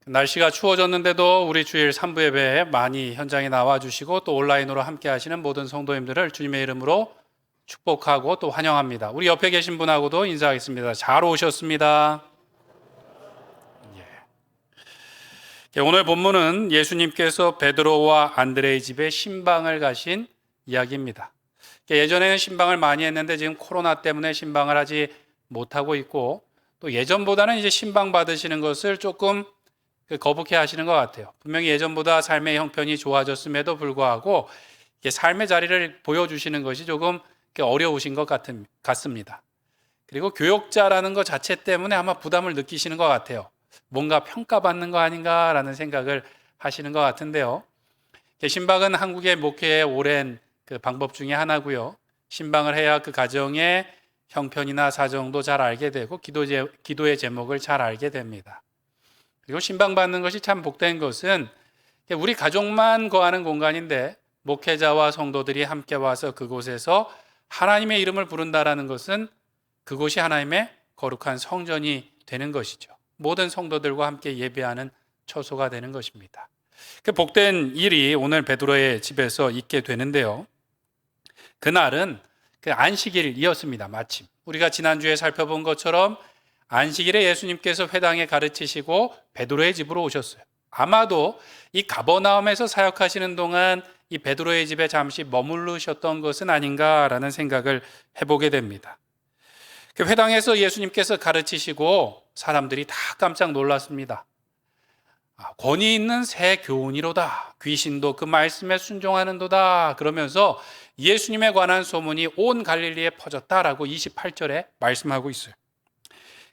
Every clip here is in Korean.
날씨가 추워졌는데도 우리 주일 3부 예배에 많이 현장에 나와주시고 또 온라인으로 함께 하시는 모든 성도님들을 주님의 이름으로 축복하고 또 환영합니다. 우리 옆에 계신 분하고도 인사하겠습니다. 잘 오셨습니다. 오늘 본문은 예수님께서 베드로와 안드레의 집에 신방을 가신 이야기입니다. 예전에는 신방을 많이 했는데 지금 코로나 때문에 신방을 하지 못하고 있고 또 예전보다는 이제 신방 받으시는 것을 조금 거북해 하시는 것 같아요. 분명히 예전보다 삶의 형편이 좋아졌음에도 불구하고 삶의 자리를 보여주시는 것이 조금 어려우신 것 같습니다. 그리고 교역자라는 것 자체 때문에 아마 부담을 느끼시는 것 같아요. 뭔가 평가받는 거 아닌가라는 생각을 하시는 것 같은데요. 신방은 한국의 목회의 오랜 그 방법 중에 하나고요. 신방을 해야 그 가정의 형편이나 사정도 잘 알게 되고 기도의 제목을 잘 알게 됩니다. 그리고 신방받는 것이 참 복된 것은 우리 가족만 거하는 공간인데 목회자와 성도들이 함께 와서 그곳에서 하나님의 이름을 부른다라는 것은 그곳이 하나님의 거룩한 성전이 되는 것이죠. 모든 성도들과 함께 예배하는 처소가 되는 것입니다. 그 복된 일이 오늘 베드로의 집에서 있게 되는데요. 그날은 그 안식일이었습니다. 마침 우리가 지난주에 살펴본 것처럼 안식일에 예수님께서 회당에 가르치시고 베드로의 집으로 오셨어요. 아마도 이 가버나움에서 사역하시는 동안 이 베드로의 집에 잠시 머무르셨던 것은 아닌가라는 생각을 해보게 됩니다. 그 회당에서 예수님께서 가르치시고 사람들이 다 깜짝 놀랐습니다. 권위 있는 새 교훈이로다. 귀신도 그 말씀에 순종하는도다. 그러면서 예수님에 관한 소문이 온 갈릴리에 퍼졌다라고 28절에 말씀하고 있어요.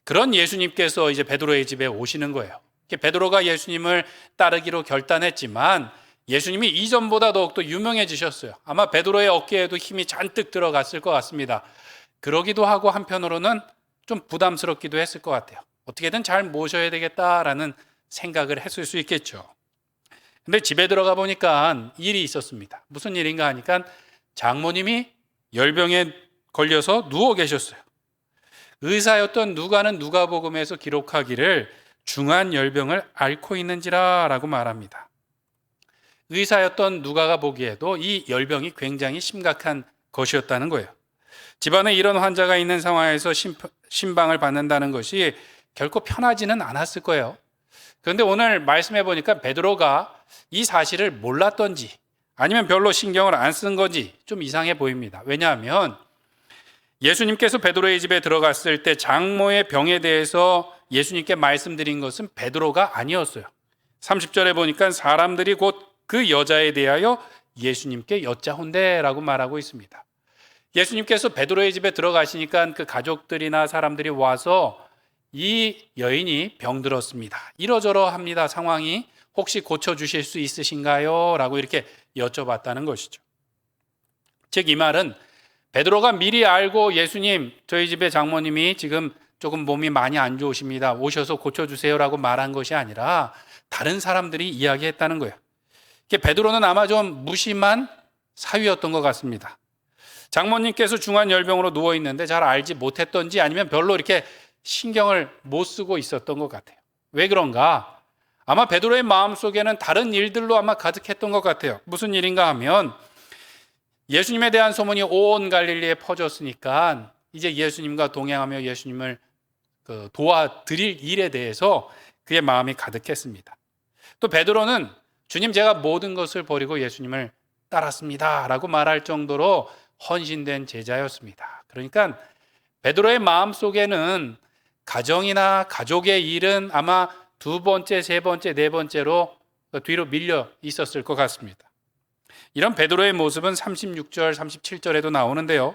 그런 예수님께서 이제 베드로의 집에 오시는 거예요. 베드로가 예수님을 따르기로 결단했지만 예수님이 이전보다 더욱더 유명해지셨어요. 아마 베드로의 어깨에도 힘이 잔뜩 들어갔을 것 같습니다. 그러기도 하고 한편으로는 좀 부담스럽기도 했을 것 같아요. 어떻게든 잘 모셔야 되겠다라는 생각을 했을 수 있겠죠. 근데 집에 들어가 보니까 일이 있었습니다. 무슨 일인가 하니까 장모님이 열병에 걸려서 누워 계셨어요. 의사였던 누가는 누가복음에서 기록하기를 중한 열병을 앓고 있는지라 라고 말합니다. 의사였던 누가가 보기에도 이 열병이 굉장히 심각한 것이었다는 거예요. 집안에 이런 환자가 있는 상황에서 신방을 받는다는 것이 결코 편하지는 않았을 거예요. 그런데 오늘 말씀해 보니까 베드로가 이 사실을 몰랐던지 아니면 별로 신경을 안 쓴 건지 좀 이상해 보입니다. 왜냐하면 예수님께서 베드로의 집에 들어갔을 때 장모의 병에 대해서 예수님께 말씀드린 것은 베드로가 아니었어요. 30절에 보니까 사람들이 곧 그 여자에 대하여 예수님께 여짜온대라고 말하고 있습니다. 예수님께서 베드로의 집에 들어가시니까 그 가족들이나 사람들이 와서 이 여인이 병들었습니다. 이러저러합니다. 상황이 혹시 고쳐주실 수 있으신가요? 라고 이렇게 여쭤봤다는 것이죠. 즉 이 말은 베드로가 미리 알고 예수님 저희 집에 장모님이 지금 조금 몸이 많이 안 좋으십니다. 오셔서 고쳐주세요라고 말한 것이 아니라 다른 사람들이 이야기했다는 거예요. 베드로는 아마 좀 무심한 사위였던 것 같습니다. 장모님께서 중한 열병으로 누워 있는데 잘 알지 못했던지 아니면 별로 이렇게 신경을 못 쓰고 있었던 것 같아요. 왜 그런가? 아마 베드로의 마음속에는 다른 일들로 아마 가득했던 것 같아요. 무슨 일인가 하면 예수님에 대한 소문이 온 갈릴리에 퍼졌으니까 이제 예수님과 동행하며 예수님을 도와드릴 일에 대해서 그의 마음이 가득했습니다. 또 베드로는 주님 제가 모든 것을 버리고 예수님을 따랐습니다 라고 말할 정도로 헌신된 제자였습니다. 그러니까 베드로의 마음속에는 가정이나 가족의 일은 아마 두 번째, 세 번째, 네 번째로 뒤로 밀려 있었을 것 같습니다. 이런 베드로의 모습은 36절, 37절에도 나오는데요.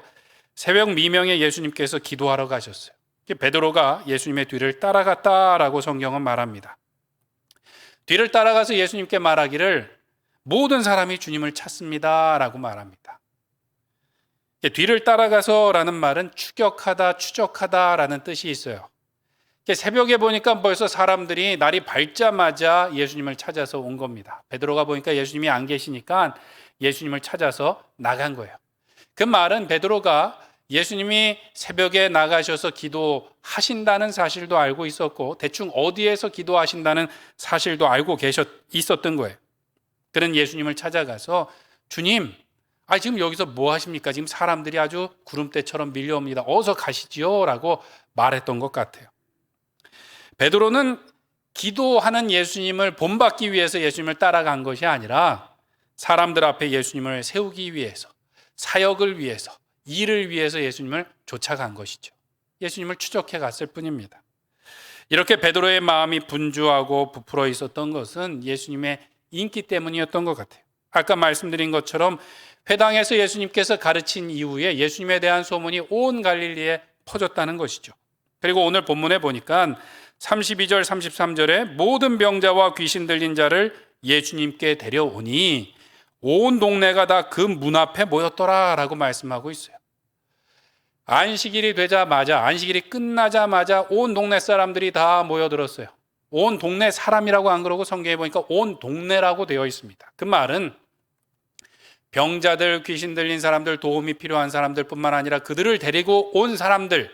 새벽 미명에 예수님께서 기도하러 가셨어요. 베드로가 예수님의 뒤를 따라갔다라고 성경은 말합니다. 뒤를 따라가서 예수님께 말하기를 모든 사람이 주님을 찾습니다라고 말합니다. 뒤를 따라가서라는 말은 추격하다, 추적하다라는 뜻이 있어요. 새벽에 보니까 벌써 사람들이 날이 밝자마자 예수님을 찾아서 온 겁니다. 베드로가 보니까 예수님이 안 계시니까 예수님을 찾아서 나간 거예요. 그 말은 베드로가 예수님이 새벽에 나가셔서 기도하신다는 사실도 알고 있었고 대충 어디에서 기도하신다는 사실도 알고 있었던 거예요. 그는 예수님을 찾아가서 주님, 지금 여기서 뭐 하십니까? 지금 사람들이 아주 구름대처럼 밀려옵니다. 어서 가시지요 라고 말했던 것 같아요. 베드로는 기도하는 예수님을 본받기 위해서 예수님을 따라간 것이 아니라 사람들 앞에 예수님을 세우기 위해서, 사역을 위해서, 일을 위해서 예수님을 쫓아간 것이죠. 예수님을 추적해 갔을 뿐입니다. 이렇게 베드로의 마음이 분주하고 부풀어 있었던 것은 예수님의 인기 때문이었던 것 같아요. 아까 말씀드린 것처럼 회당에서 예수님께서 가르친 이후에 예수님에 대한 소문이 온 갈릴리에 퍼졌다는 것이죠. 그리고 오늘 본문에 보니까 32절 33절에 모든 병자와 귀신 들린 자를 예수님께 데려오니 온 동네가 다 그 문 앞에 모였더라 라고 말씀하고 있어요. 안식일이 되자마자, 안식일이 끝나자마자 온 동네 사람들이 다 모여들었어요. 온 동네 사람이라고 안 그러고 성경에 보니까 온 동네라고 되어 있습니다. 그 말은 병자들, 귀신 들린 사람들, 도움이 필요한 사람들 뿐만 아니라 그들을 데리고 온 사람들,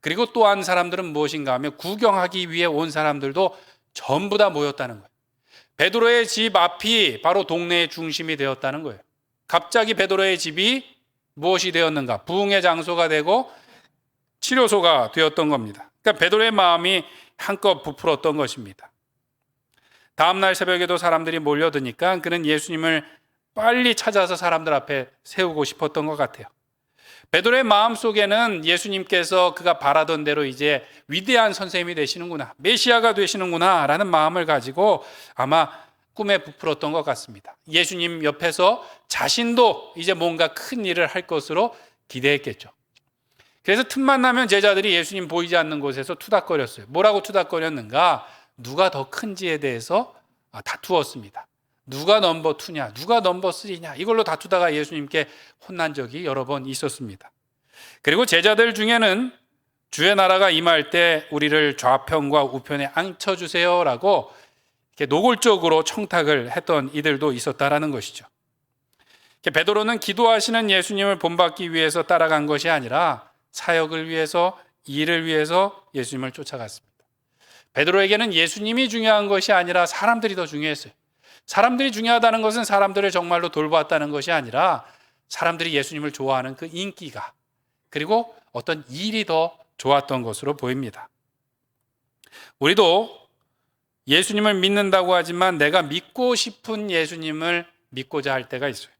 그리고 또 한 사람들은 무엇인가 하면 구경하기 위해 온 사람들도 전부 다 모였다는 거예요. 베드로의 집 앞이 바로 동네의 중심이 되었다는 거예요. 갑자기 베드로의 집이 무엇이 되었는가? 부흥의 장소가 되고 치료소가 되었던 겁니다. 그러니까 베드로의 마음이 한껏 부풀었던 것입니다. 다음 날 새벽에도 사람들이 몰려드니까 그는 예수님을 빨리 찾아서 사람들 앞에 세우고 싶었던 것 같아요. 베드로의 마음속에는 예수님께서 그가 바라던 대로 이제 위대한 선생님이 되시는구나, 메시아가 되시는구나 라는 마음을 가지고 아마 꿈에 부풀었던 것 같습니다. 예수님 옆에서 자신도 이제 뭔가 큰 일을 할 것으로 기대했겠죠. 그래서 틈만 나면 제자들이 예수님 보이지 않는 곳에서 투닥거렸어요. 뭐라고 투닥거렸는가? 누가 더 큰지에 대해서 다투었습니다. 누가 넘버 2냐, 누가 넘버 3냐, 이걸로 다투다가 예수님께 혼난 적이 여러 번 있었습니다. 그리고 제자들 중에는 주의 나라가 임할 때 우리를 좌편과 우편에 앉혀주세요 라고 이렇게 노골적으로 청탁을 했던 이들도 있었다라는 것이죠. 베드로는 기도하시는 예수님을 본받기 위해서 따라간 것이 아니라 사역을 위해서, 일을 위해서 예수님을 쫓아갔습니다. 베드로에게는 예수님이 중요한 것이 아니라 사람들이 더 중요했어요. 사람들이 중요하다는 것은 사람들을 정말로 돌보았다는 것이 아니라 사람들이 예수님을 좋아하는 그 인기가, 그리고 어떤 일이 더 좋았던 것으로 보입니다. 우리도 예수님을 믿는다고 하지만 내가 믿고 싶은 예수님을 믿고자 할 때가 있어요.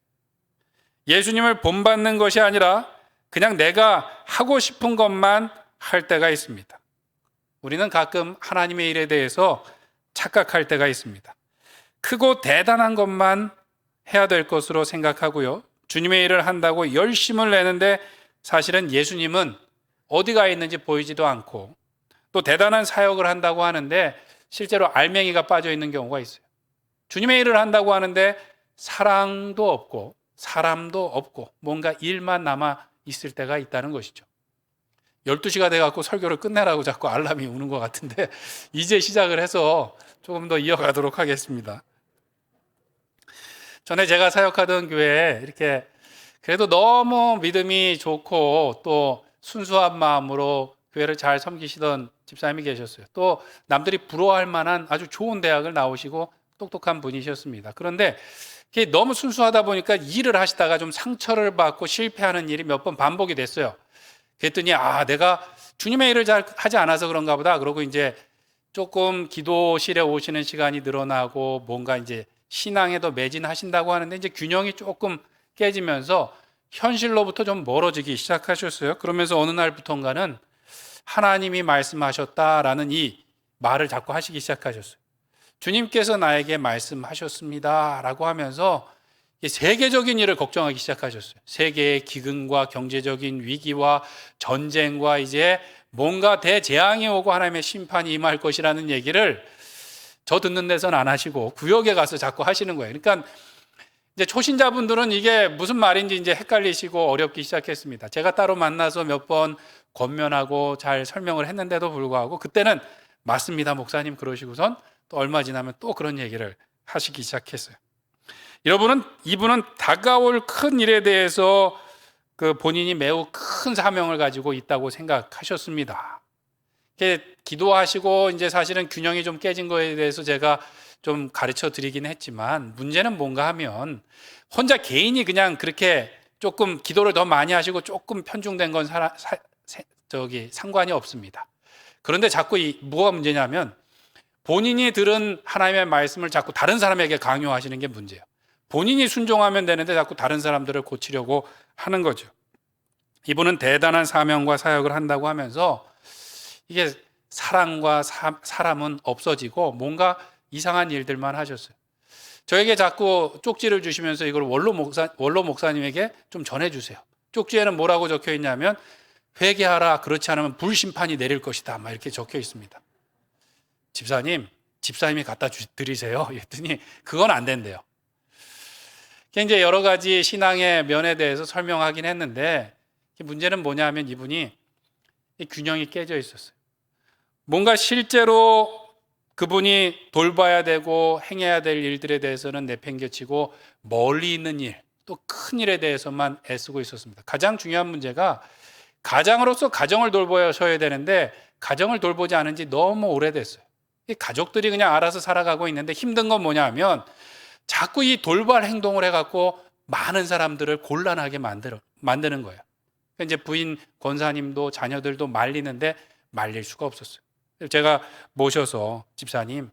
예수님을 본받는 것이 아니라 그냥 내가 하고 싶은 것만 할 때가 있습니다. 우리는 가끔 하나님의 일에 대해서 착각할 때가 있습니다. 크고 대단한 것만 해야 될 것으로 생각하고요. 주님의 일을 한다고 열심을 내는데 사실은 예수님은 어디가 있는지 보이지도 않고, 또 대단한 사역을 한다고 하는데 실제로 알맹이가 빠져 있는 경우가 있어요. 주님의 일을 한다고 하는데 사랑도 없고 사람도 없고 뭔가 일만 남아 있을 때가 있다는 것이죠. 12시가 돼갖고 설교를 끝내라고 자꾸 알람이 우는 것 같은데 이제 시작을 해서 조금 더 이어가도록 하겠습니다. 전에 제가 사역하던 교회에 이렇게 그래도 너무 믿음이 좋고 또 순수한 마음으로 교회를 잘 섬기시던 집사님이 계셨어요. 또 남들이 부러워할 만한 아주 좋은 대학을 나오시고 똑똑한 분이셨습니다. 그런데 이게 너무 순수하다 보니까 일을 하시다가 좀 상처를 받고 실패하는 일이 몇 번 반복이 됐어요. 그랬더니 내가 주님의 일을 잘 하지 않아서 그런가 보다. 그러고 이제 조금 기도실에 오시는 시간이 늘어나고 뭔가 이제 신앙에도 매진하신다고 하는데 이제 균형이 조금 깨지면서 현실로부터 좀 멀어지기 시작하셨어요. 그러면서 어느 날부턴가는 하나님이 말씀하셨다라는 이 말을 자꾸 하시기 시작하셨어요. 주님께서 나에게 말씀하셨습니다 라고 하면서 세계적인 일을 걱정하기 시작하셨어요. 세계의 기근과 경제적인 위기와 전쟁과 이제 뭔가 대재앙이 오고 하나님의 심판이 임할 것이라는 얘기를 저 듣는 데서는 안 하시고 구역에 가서 자꾸 하시는 거예요. 그러니까 이제 초신자분들은 이게 무슨 말인지 이제 헷갈리시고 어렵기 시작했습니다. 제가 따로 만나서 몇 번 권면하고 잘 설명을 했는데도 불구하고 그때는 맞습니다, 목사님 그러시고선 또 얼마 지나면 또 그런 얘기를 하시기 시작했어요. 이분은 다가올 큰 일에 대해서 본인이 매우 큰 사명을 가지고 있다고 생각하셨습니다. 기도하시고 이제 사실은 균형이 좀 깨진 거에 대해서 제가 좀 가르쳐 드리긴 했지만, 문제는 뭔가 하면 혼자 개인이 그냥 그렇게 조금 기도를 더 많이 하시고 조금 편중된 건 상관이 없습니다. 그런데 자꾸 뭐가 문제냐면, 본인이 들은 하나님의 말씀을 자꾸 다른 사람에게 강요하시는 게 문제예요. 본인이 순종하면 되는데 자꾸 다른 사람들을 고치려고 하는 거죠. 이분은 대단한 사명과 사역을 한다고 하면서 이게 사랑과 사람은 없어지고 뭔가 이상한 일들만 하셨어요. 저에게 자꾸 쪽지를 주시면서 이걸 원로 목사님에게 좀 전해주세요. 쪽지에는 뭐라고 적혀 있냐면, 회개하라, 그렇지 않으면 불심판이 내릴 것이다, 막 이렇게 적혀 있습니다. 집사님이 갖다 드리세요. 그랬더니 그건 안 된대요. 이제 여러 가지 신앙의 면에 대해서 설명하긴 했는데, 문제는 뭐냐면 이분이 균형이 깨져 있었어요. 뭔가 실제로 그분이 돌봐야 되고 행해야 될 일들에 대해서는 내팽개치고, 멀리 있는 일, 또 큰 일에 대해서만 애쓰고 있었습니다. 가장 중요한 문제가, 가장으로서 가정을 돌보셔야 되는데 가정을 돌보지 않은 지 너무 오래됐어요. 가족들이 그냥 알아서 살아가고 있는데, 힘든 건 뭐냐면 자꾸 이 돌발 행동을 해갖고 많은 사람들을 곤란하게 만드는 거예요. 이제 부인 권사님도 자녀들도 말리는데 말릴 수가 없었어요. 제가 모셔서, 집사님,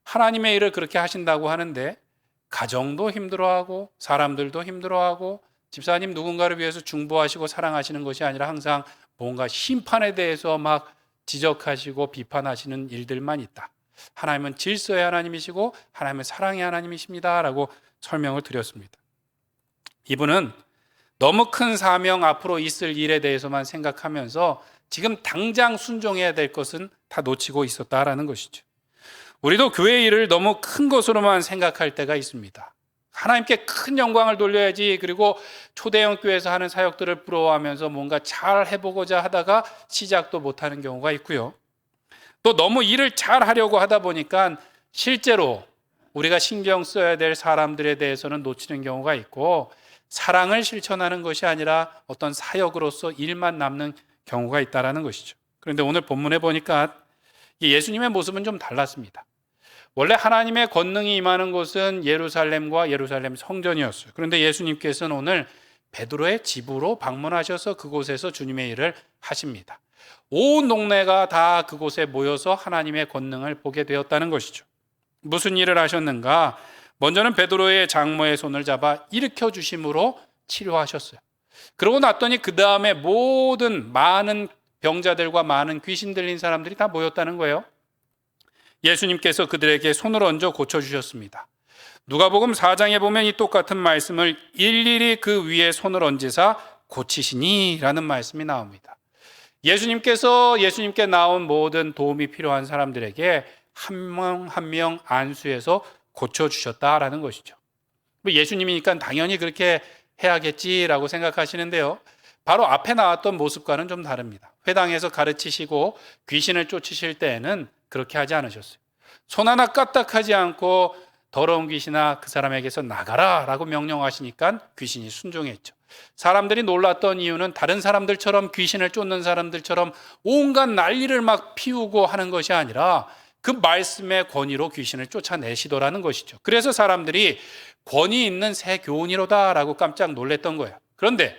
하나님의 일을 그렇게 하신다고 하는데 가정도 힘들어하고 사람들도 힘들어하고, 집사님 누군가를 위해서 중보하시고 사랑하시는 것이 아니라 항상 뭔가 심판에 대해서 막 지적하시고 비판하시는 일들만 있다. 하나님은 질서의 하나님이시고 하나님은 사랑의 하나님이십니다, 라고 설명을 드렸습니다. 이분은 너무 큰 사명, 앞으로 있을 일에 대해서만 생각하면서 지금 당장 순종해야 될 것은 다 놓치고 있었다라는 것이죠. 우리도 교회 일을 너무 큰 것으로만 생각할 때가 있습니다. 하나님께 큰 영광을 돌려야지, 그리고 초대형 교회에서 하는 사역들을 부러워하면서 뭔가 잘 해보고자 하다가 시작도 못하는 경우가 있고요. 또 너무 일을 잘 하려고 하다 보니까 실제로 우리가 신경 써야 될 사람들에 대해서는 놓치는 경우가 있고, 사랑을 실천하는 것이 아니라 어떤 사역으로서 일만 남는 경우가 있다는 것이죠. 그런데 오늘 본문에 보니까 예수님의 모습은 좀 달랐습니다. 원래 하나님의 권능이 임하는 곳은 예루살렘과 예루살렘 성전이었어요. 그런데 예수님께서는 오늘 베드로의 집으로 방문하셔서 그곳에서 주님의 일을 하십니다. 온 동네가 다 그곳에 모여서 하나님의 권능을 보게 되었다는 것이죠. 무슨 일을 하셨는가? 먼저는 베드로의 장모의 손을 잡아 일으켜 주심으로 치료하셨어요. 그러고 났더니 그 다음에 모든 많은 병자들과 많은 귀신 들린 사람들이 다 모였다는 거예요. 예수님께서 그들에게 손을 얹어 고쳐주셨습니다. 누가복음 4장에 보면 이 똑같은 말씀을 일일이 그 위에 손을 얹으사 고치시니 라는 말씀이 나옵니다. 예수님께 나온 모든 도움이 필요한 사람들에게 한 명 한 명 안수해서 고쳐주셨다라는 것이죠. 예수님이니까 당연히 그렇게 해야겠지라고 생각하시는데요, 바로 앞에 나왔던 모습과는 좀 다릅니다. 회당에서 가르치시고 귀신을 쫓으실 때에는 그렇게 하지 않으셨어요. 손 하나 까딱하지 않고 더러운 귀신아 그 사람에게서 나가라 라고 명령하시니까 귀신이 순종했죠. 사람들이 놀랐던 이유는 다른 사람들처럼, 귀신을 쫓는 사람들처럼 온갖 난리를 막 피우고 하는 것이 아니라 그 말씀의 권위로 귀신을 쫓아내시더라는 것이죠. 그래서 사람들이 권위 있는 새 교훈이로다 라고 깜짝 놀랐던 거예요. 그런데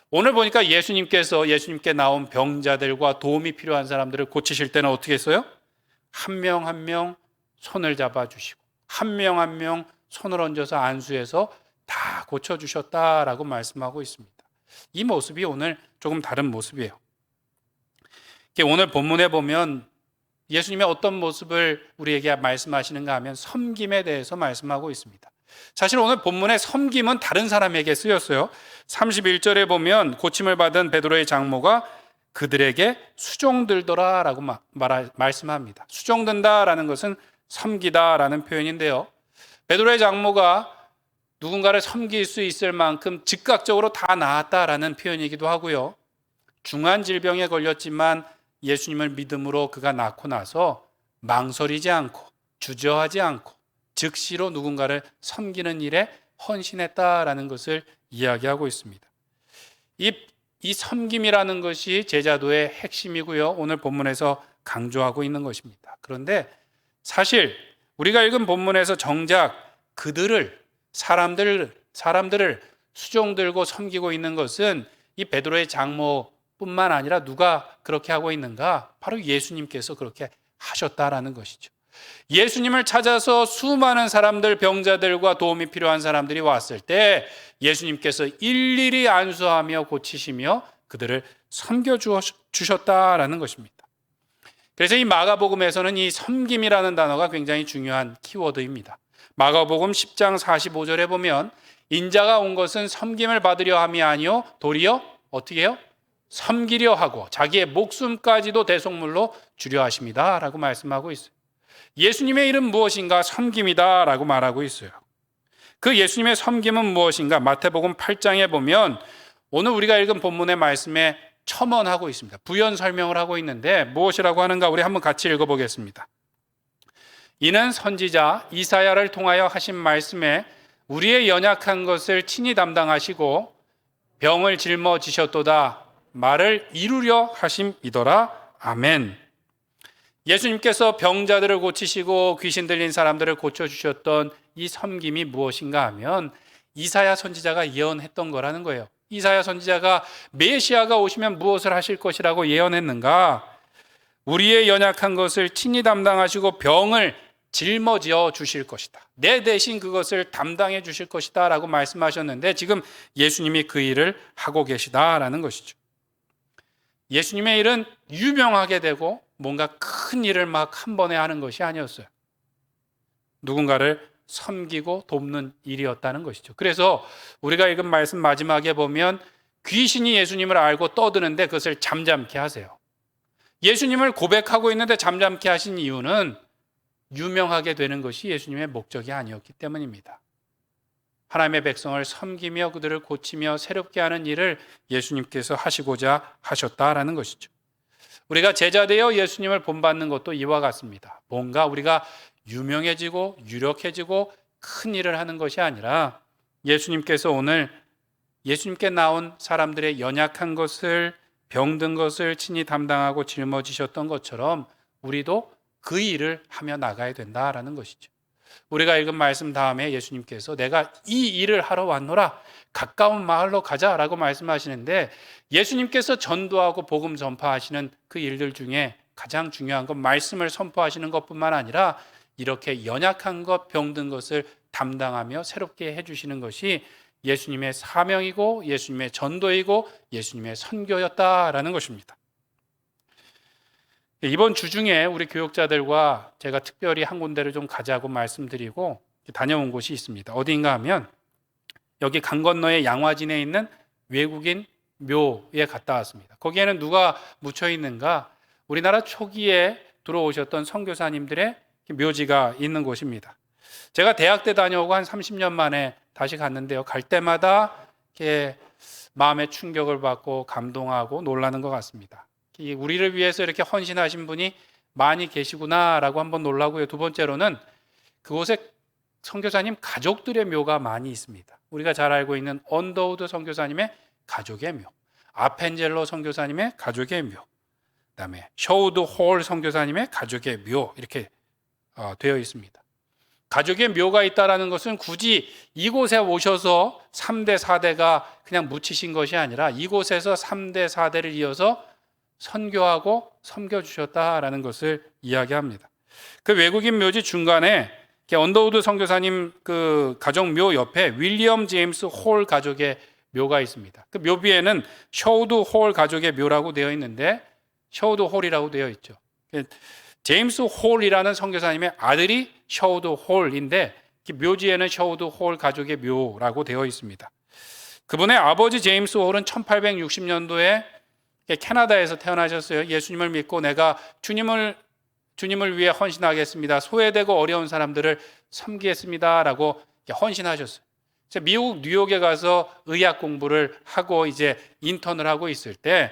오늘 보니까 예수님께 나온 병자들과 도움이 필요한 사람들을 고치실 때는 어떻게 했어요? 한 명 한 명 손을 잡아주시고 한 명 한 명 손을 얹어서 안수해서 다 고쳐주셨다라고 말씀하고 있습니다. 이 모습이 오늘 조금 다른 모습이에요. 오늘 본문에 보면 예수님의 어떤 모습을 우리에게 말씀하시는가 하면 섬김에 대해서 말씀하고 있습니다. 사실 오늘 본문에 섬김은 다른 사람에게 쓰였어요. 31절에 보면 고침을 받은 베드로의 장모가 그들에게 수종들더라라고 말씀합니다. 수종든다라는 것은 섬기다라는 표현인데요, 베드로의 장모가 누군가를 섬길 수 있을 만큼 즉각적으로 다 나았다라는 표현이기도 하고요, 중한 질병에 걸렸지만 예수님을 믿음으로 그가 낫고 나서 망설이지 않고 주저하지 않고 즉시로 누군가를 섬기는 일에 헌신했다라는 것을 이야기하고 있습니다. 이 섬김이라는 것이 제자도의 핵심이고요. 오늘 본문에서 강조하고 있는 것입니다. 그런데 사실 우리가 읽은 본문에서 정작 사람들을 수종들고 섬기고 있는 것은 이 베드로의 장모뿐만 아니라 누가 그렇게 하고 있는가? 바로 예수님께서 그렇게 하셨다라는 것이죠. 예수님을 찾아서 수많은 사람들, 병자들과 도움이 필요한 사람들이 왔을 때 예수님께서 일일이 안수하며 고치시며 그들을 섬겨주셨다라는 것입니다. 그래서 이 마가복음에서는 이 섬김이라는 단어가 굉장히 중요한 키워드입니다. 마가복음 10장 45절에 보면 인자가 온 것은 섬김을 받으려 함이 아니요 도리어 어떻게 해요? 섬기려 하고 자기의 목숨까지도 대속물로 주려 하십니다 라고 말씀하고 있어요. 예수님의 이름 무엇인가? 섬김이다 라고 말하고 있어요. 그 예수님의 섬김은 무엇인가? 마태복음 8장에 보면 오늘 우리가 읽은 본문의 말씀에 첨언하고 있습니다. 부연 설명을 하고 있는데 무엇이라고 하는가? 우리 한번 같이 읽어보겠습니다. 이는 선지자 이사야를 통하여 하신 말씀에 우리의 연약한 것을 친히 담당하시고 병을 짊어지셨도다 말을 이루려 하심이더라. 아멘. 예수님께서 병자들을 고치시고 귀신 들린 사람들을 고쳐주셨던 이 섬김이 무엇인가 하면 이사야 선지자가 예언했던 거라는 거예요. 이사야 선지자가 메시아가 오시면 무엇을 하실 것이라고 예언했는가? 우리의 연약한 것을 친히 담당하시고 병을 짊어지어 주실 것이다. 내 대신 그것을 담당해 주실 것이다 라고 말씀하셨는데 지금 예수님이 그 일을 하고 계시다라는 것이죠. 예수님의 일은 유명하게 되고 뭔가 큰 일을 막 한 번에 하는 것이 아니었어요. 누군가를 섬기고 돕는 일이었다는 것이죠. 그래서 우리가 읽은 말씀 마지막에 보면 귀신이 예수님을 알고 떠드는데 그것을 잠잠케 하세요. 예수님을 고백하고 있는데 잠잠케 하신 이유는 유명하게 되는 것이 예수님의 목적이 아니었기 때문입니다. 하나님의 백성을 섬기며 그들을 고치며 새롭게 하는 일을 예수님께서 하시고자 하셨다라는 것이죠. 우리가 제자되어 예수님을 본받는 것도 이와 같습니다. 뭔가 우리가 유명해지고 유력해지고 큰 일을 하는 것이 아니라 예수님께서 오늘 예수님께 나온 사람들의 연약한 것을 병든 것을 친히 담당하고 짊어지셨던 것처럼 우리도 그 일을 하며 나가야 된다라는 것이죠. 우리가 읽은 말씀 다음에 예수님께서 내가 이 일을 하러 왔노라 가까운 마을로 가자라고 말씀하시는데 예수님께서 전도하고 복음 전파하시는 그 일들 중에 가장 중요한 건 말씀을 선포하시는 것뿐만 아니라 이렇게 연약한 것, 병든 것을 담당하며 새롭게 해주시는 것이 예수님의 사명이고 예수님의 전도이고 예수님의 선교였다라는 것입니다. 이번 주 중에 우리 교육자들과 제가 특별히 한 군데를 좀 가자고 말씀드리고 다녀온 곳이 있습니다. 어디인가 하면 여기 강 건너에 양화진에 있는 외국인 묘에 갔다 왔습니다. 거기에는 누가 묻혀 있는가? 우리나라 초기에 들어오셨던 선교사님들의 묘지가 있는 곳입니다. 제가 대학 때 다녀오고 한 30년 만에 다시 갔는데요. 갈 때마다 이렇게 마음의 충격을 받고 감동하고 놀라는 것 같습니다. 우리를 위해서 이렇게 헌신하신 분이 많이 계시구나라고 한번 놀라고요. 두 번째로는 그곳에 선교사님 가족들의 묘가 많이 있습니다. 우리가 잘 알고 있는 언더우드 선교사님의 가족의 묘, 아펜젤로 선교사님의 가족의 묘, 그다음에 셔우드 홀 선교사님의 가족의 묘 이렇게 되어 있습니다. 가족의 묘가 있다라는 것은 굳이 이곳에 오셔서 3대 4대가 그냥 묻히신 것이 아니라 이곳에서 3대 4대를 이어서 선교하고 섬겨주셨다라는 것을 이야기합니다. 그 외국인 묘지 중간에 언더우드 선교사님 그 가족 묘 옆에 윌리엄 제임스 홀 가족의 묘가 있습니다. 그 묘비에는 셔우드 홀 가족의 묘라고 되어 있는데 셔우드 홀이라고 되어 있죠. 제임스 홀이라는 선교사님의 아들이 셔우드 홀인데 묘지에는 셔우드 홀 가족의 묘라고 되어 있습니다. 그분의 아버지 제임스 홀은 1860년도에 캐나다에서 태어나셨어요. 예수님을 믿고 내가 주님을 위해 헌신하겠습니다. 소외되고 어려운 사람들을 섬기겠습니다라고 헌신하셨어요. 미국 뉴욕에 가서 의학 공부를 하고 이제 인턴을 하고 있을 때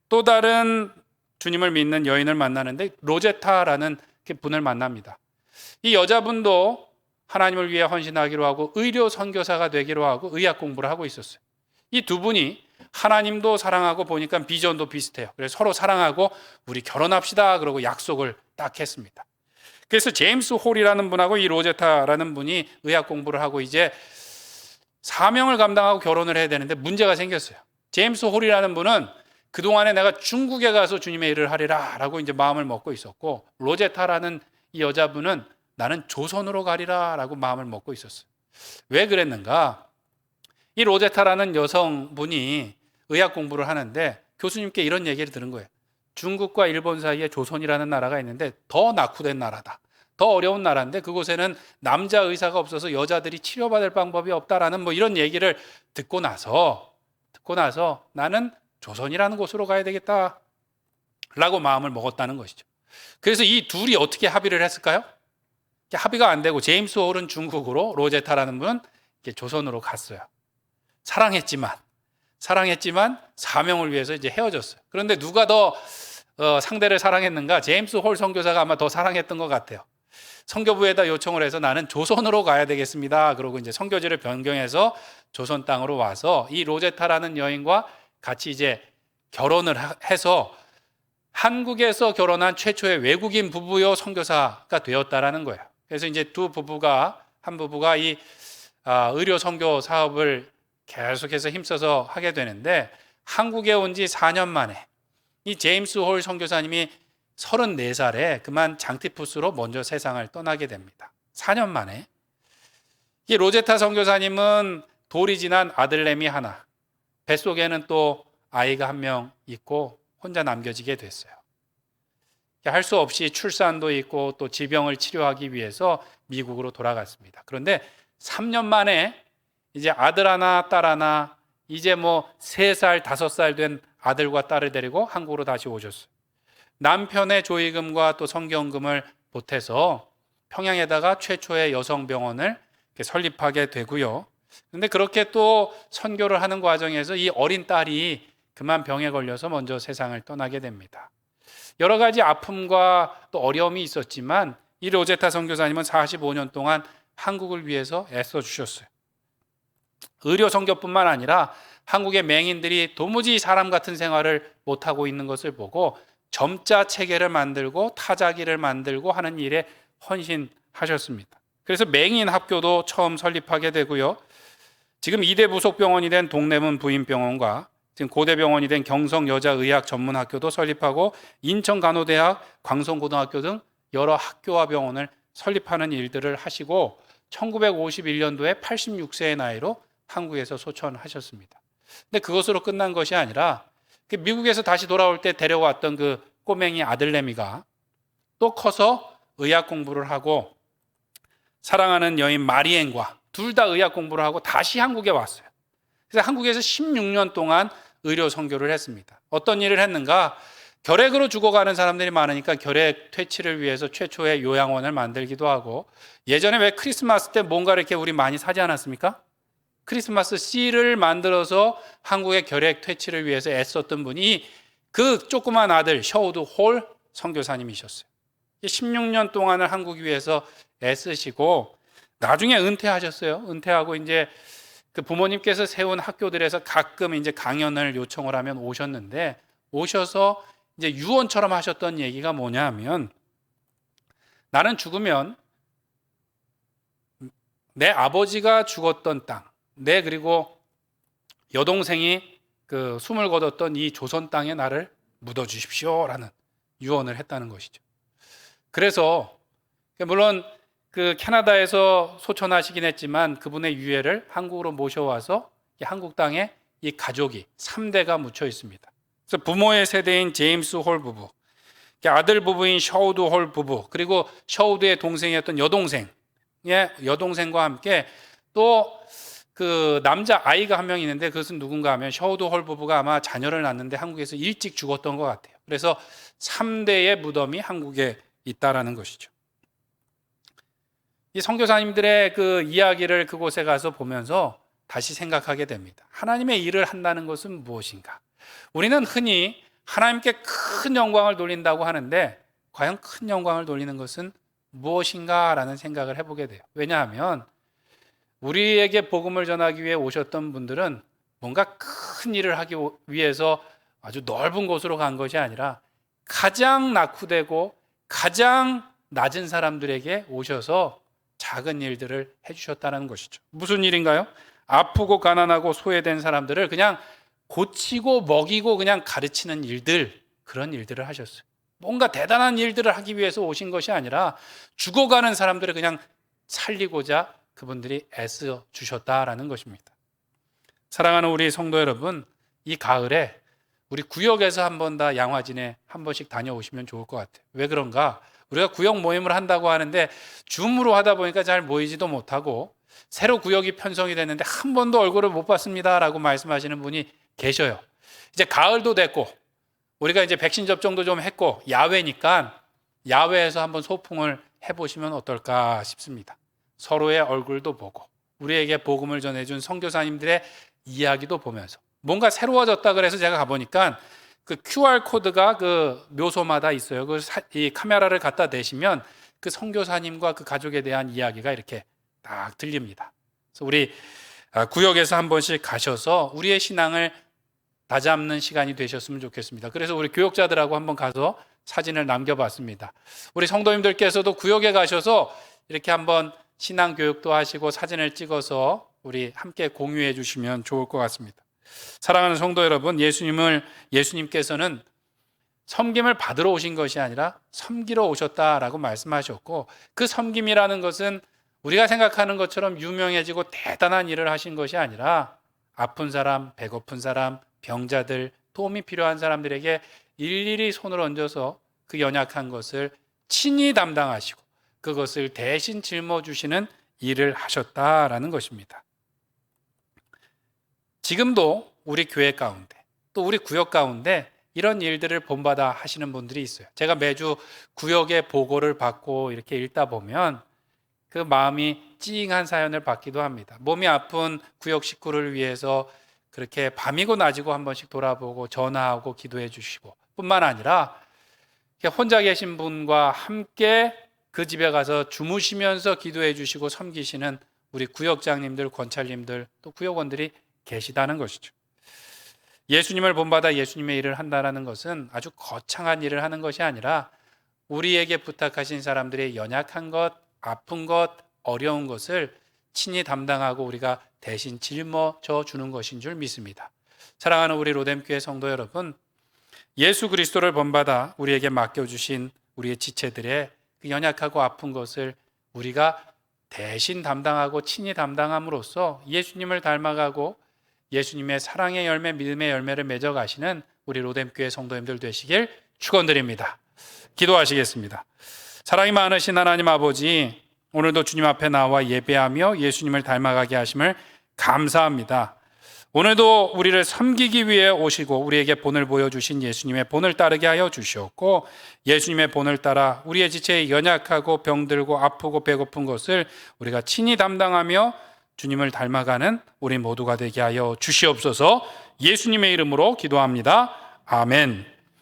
또 다른 주님을 믿는 여인을 만나는데 로제타라는 분을 만납니다. 이 여자분도 하나님을 위해 헌신하기로 하고 의료 선교사가 되기로 하고 의학 공부를 하고 있었어요. 이 두 분이 하나님도 사랑하고 보니까 비전도 비슷해요. 그래서 서로 사랑하고 우리 결혼합시다 그러고 약속을 딱 했습니다. 그래서 제임스 홀이라는 분하고 이 로제타라는 분이 의학 공부를 하고 이제 사명을 감당하고 결혼을 해야 되는데 문제가 생겼어요. 제임스 홀이라는 분은 그동안에 내가 중국에 가서 주님의 일을 하리라 라고 이제 마음을 먹고 있었고, 로제타라는 이 여자분은 나는 조선으로 가리라 라고 마음을 먹고 있었어요. 왜 그랬는가? 이 로제타라는 여성분이 의학 공부를 하는데 교수님께 이런 얘기를 들은 거예요. 중국과 일본 사이에 조선이라는 나라가 있는데 더 낙후된 나라다. 더 어려운 나라인데 그곳에는 남자 의사가 없어서 여자들이 치료받을 방법이 없다라는 뭐 이런 얘기를 듣고 나서 나는 조선이라는 곳으로 가야 되겠다 라고 마음을 먹었다는 것이죠. 그래서 이 둘이 어떻게 합의를 했을까요? 합의가 안 되고 제임스 홀은 중국으로, 로제타라는 분은 조선으로 갔어요. 사랑했지만 사명을 위해서 이제 헤어졌어요. 그런데 누가 더 상대를 사랑했는가? 제임스 홀 선교사가 아마 더 사랑했던 것 같아요. 선교부에다 요청을 해서 나는 조선으로 가야 되겠습니다. 그러고 이제 선교지를 변경해서 조선 땅으로 와서 이 로제타라는 여인과 같이 이제 결혼을 해서 한국에서 결혼한 최초의 외국인 부부요 선교사가 되었다라는 거예요. 그래서 이제 한 부부가 이 의료 선교 사업을 계속해서 힘써서 하게 되는데, 한국에 온 지 4년 만에 이 제임스 홀 선교사님이 34살에 그만 장티푸스로 먼저 세상을 떠나게 됩니다. 4년 만에. 이 로제타 선교사님은 돌이 지난 아들내미 하나, 뱃속에는 또 아이가 한 명 있고 혼자 남겨지게 됐어요. 할 수 없이 출산도 있고 또 질병을 치료하기 위해서 미국으로 돌아갔습니다. 그런데 3년 만에 이제 아들 하나 딸 하나, 이제 뭐 3살 5살 된 아들과 딸을 데리고 한국으로 다시 오셨어요. 남편의 조의금과 또 성경금을 보태서 평양에다가 최초의 여성병원을 설립하게 되고요. 그런데 그렇게 또 선교를 하는 과정에서 이 어린 딸이 그만 병에 걸려서 먼저 세상을 떠나게 됩니다. 여러 가지 아픔과 또 어려움이 있었지만 이 로제타 선교사님은 45년 동안 한국을 위해서 애써 주셨어요. 의료 선교뿐만 아니라 한국의 맹인들이 도무지 사람 같은 생활을 못하고 있는 것을 보고 점자 체계를 만들고 타자기를 만들고 하는 일에 헌신하셨습니다. 그래서 맹인 학교도 처음 설립하게 되고요. 지금 2대 부속병원이 된 동대문 부인병원과 지금 고대병원이 된 경성여자의학전문학교도 설립하고 인천간호대학, 광성고등학교 등 여러 학교와 병원을 설립하는 일들을 하시고 1951년도에 86세의 나이로 한국에서 소천하셨습니다. 근데 그것으로 끝난 것이 아니라 미국에서 다시 돌아올 때 데려왔던 그 꼬맹이 아들내미가 또 커서 의학 공부를 하고 사랑하는 여인 마리엔과 둘 다 의학 공부를 하고 다시 한국에 왔어요. 그래서 한국에서 16년 동안 의료 선교를 했습니다. 어떤 일을 했는가? 결핵으로 죽어가는 사람들이 많으니까 결핵 퇴치를 위해서 최초의 요양원을 만들기도 하고, 예전에 왜 크리스마스 때 뭔가 이렇게 우리 많이 사지 않았습니까? 크리스마스 씨를 만들어서 한국의 결핵 퇴치를 위해서 애썼던 분이 그 조그만 아들 셔우드 홀 선교사님이셨어요. 16년 동안을 한국 위해서 애쓰시고 나중에 은퇴하셨어요. 은퇴하고 이제 그 부모님께서 세운 학교들에서 가끔 이제 강연을 요청을 하면 오셨는데, 오셔서 이제 유언처럼 하셨던 얘기가 뭐냐 하면, 나는 죽으면 내 아버지가 죽었던 땅, 그리고 여동생이 그 숨을 거뒀던 이 조선 땅에 나를 묻어 주십시오라는 유언을 했다는 것이죠. 그래서 물론 그 캐나다에서 소천하시긴 했지만 그분의 유해를 한국으로 모셔와서 한국 땅에 이 가족이 3대가 묻혀 있습니다. 그래서 부모의 세대인 제임스 홀 부부, 아들 부부인 셔우드 홀 부부, 그리고 셔우드의 동생이었던 여동생과 함께 또 그 남자 아이가 한 명 있는데 그것은 누군가 하면 셔우드 홀 부부가 아마 자녀를 낳는데 한국에서 일찍 죽었던 것 같아요. 그래서 3대의 무덤이 한국에 있다라는 것이죠. 이 선교사님들의 그 이야기를 그곳에 가서 보면서 다시 생각하게 됩니다. 하나님의 일을 한다는 것은 무엇인가? 우리는 흔히 하나님께 큰 영광을 돌린다고 하는데 과연 큰 영광을 돌리는 것은 무엇인가라는 생각을 해보게 돼요. 왜냐하면 우리에게 복음을 전하기 위해 오셨던 분들은 뭔가 큰 일을 하기 위해서 아주 넓은 곳으로 간 것이 아니라 가장 낙후되고 가장 낮은 사람들에게 오셔서 작은 일들을 해주셨다는 것이죠. 무슨 일인가요? 아프고 가난하고 소외된 사람들을 그냥 고치고 먹이고 그냥 가르치는 일들, 그런 일들을 하셨어요. 뭔가 대단한 일들을 하기 위해서 오신 것이 아니라 죽어가는 사람들을 그냥 살리고자 그분들이 애써 주셨다라는 것입니다. 사랑하는 우리 성도 여러분, 이 가을에 우리 구역에서 한 번 다 양화진에 한 번씩 다녀오시면 좋을 것 같아요. 왜 그런가? 우리가 구역 모임을 한다고 하는데 줌으로 하다 보니까 잘 모이지도 못하고 새로 구역이 편성이 됐는데 한 번도 얼굴을 못 봤습니다 라고 말씀하시는 분이 계셔요. 이제 가을도 됐고 우리가 이제 백신 접종도 좀 했고 야외니까 야외에서 한번 소풍을 해보시면 어떨까 싶습니다. 서로의 얼굴도 보고 우리에게 복음을 전해준 선교사님들의 이야기도 보면서 뭔가 새로워졌다 그래서 제가 가보니까 그 QR코드가 그 묘소마다 있어요. 이 카메라를 갖다 대시면 그 선교사님과 그 가족에 대한 이야기가 이렇게 딱 들립니다. 그래서 우리 구역에서 한 번씩 가셔서 우리의 신앙을 다잡는 시간이 되셨으면 좋겠습니다. 그래서 우리 교역자들하고 한번 가서 사진을 남겨봤습니다. 우리 성도님들께서도 구역에 가셔서 이렇게 한번 신앙 교육도 하시고 사진을 찍어서 우리 함께 공유해 주시면 좋을 것 같습니다. 사랑하는 성도 여러분, 예수님께서는 섬김을 받으러 오신 것이 아니라 섬기러 오셨다라고 말씀하셨고, 그 섬김이라는 것은 우리가 생각하는 것처럼 유명해지고 대단한 일을 하신 것이 아니라 아픈 사람, 배고픈 사람, 병자들, 도움이 필요한 사람들에게 일일이 손을 얹어서 그 연약한 것을 친히 담당하시고 그것을 대신 짊어주시는 일을 하셨다라는 것입니다. 지금도 우리 교회 가운데 또 우리 구역 가운데 이런 일들을 본받아 하시는 분들이 있어요. 제가 매주 구역의 보고를 받고 이렇게 읽다 보면 그 마음이 찡한 사연을 받기도 합니다. 몸이 아픈 구역 식구를 위해서 그렇게 밤이고 낮이고 한 번씩 돌아보고 전화하고 기도해 주시고 뿐만 아니라 혼자 계신 분과 함께 그 집에 가서 주무시면서 기도해 주시고 섬기시는 우리 구역장님들, 권찰님들 또 구역원들이 계시다는 것이죠. 예수님을 본받아 예수님의 일을 한다는 것은 아주 거창한 일을 하는 것이 아니라 우리에게 부탁하신 사람들의 연약한 것, 아픈 것, 어려운 것을 친히 담당하고 우리가 대신 짊어져 주는 것인 줄 믿습니다. 사랑하는 우리 로뎀교회 성도 여러분, 예수 그리스도를 본받아 우리에게 맡겨주신 우리의 지체들의 그 연약하고 아픈 것을 우리가 대신 담당하고 친히 담당함으로써 예수님을 닮아가고 예수님의 사랑의 열매, 믿음의 열매를 맺어가시는 우리 로뎀교회 성도님들 되시길 축원드립니다. 기도하시겠습니다. 사랑이 많으신 하나님 아버지, 오늘도 주님 앞에 나와 예배하며 예수님을 닮아가게 하심을 감사합니다. 오늘도 우리를 섬기기 위해 오시고 우리에게 본을 보여주신 예수님의 본을 따르게 하여 주시었고, 예수님의 본을 따라 우리의 지체에 연약하고 병들고 아프고 배고픈 것을 우리가 친히 담당하며 주님을 닮아가는 우리 모두가 되게 하여 주시옵소서. 예수님의 이름으로 기도합니다. 아멘.